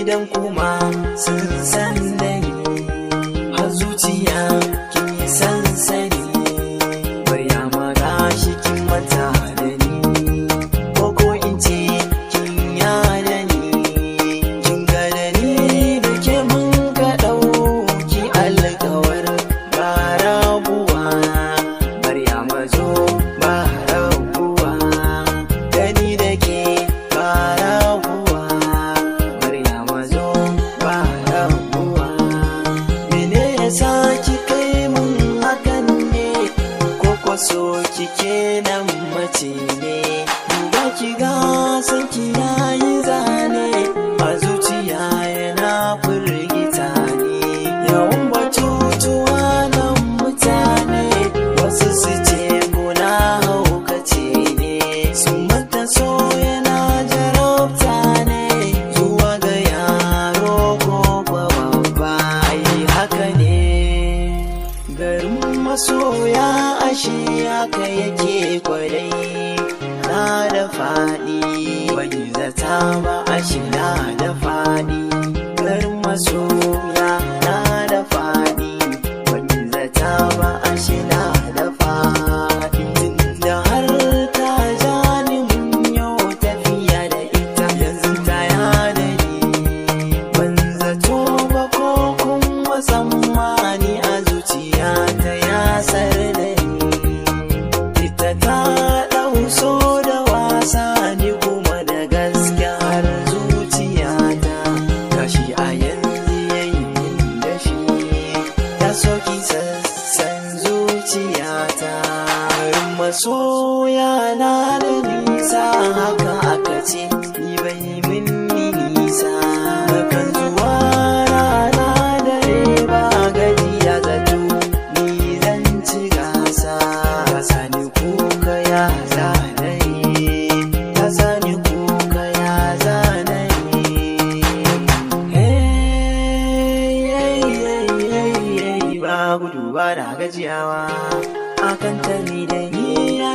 dan kuma sun san da ni har zuciya kin yi sansani Maryama gashi kin mata da ni ko in ce kin yada ni kin ga da ni da ke mun ka ɗauki alƙawar ba rabuwa Maryama zo ba rabuwa da ni da ke ba rabuwa Maryama zo ba rabuwa mene yasa ki kai mun hakan ne ko so kike nan mace ne duba ki ga san ki yayi zane a zuciya yana firgita ne yawan batutuwa nan mutane wasu su ce gona haukace ne sun mata so yana jarabta ne zuwa ga yaro ko babba ai haka ne garin masoya ashe haka yake kwarai na da faɗi bai zata ba ashe na da faɗi garin masoya na da faɗi bai zata ba ashe na da faɗi tunda har ta jani mun yau tafiya da ita yanzu ta yada ni ban zato ba ko kuma tsammani a zuciya ta yasar da ni ita ta ɗau so da wasa ni kuma da gaske har zuciyata gashi a yanzu yayi min da shi ya soki sassan zuciyata garin masoya na da nisa haka aka ce ni bai min nisa kan zuwa rana dare ba gajiya zato ni zan ci gasa ka sani kuka ya zanayi ka sani kuka ya zanayi ba gudu ba da gajiyawa akan tani da ni ya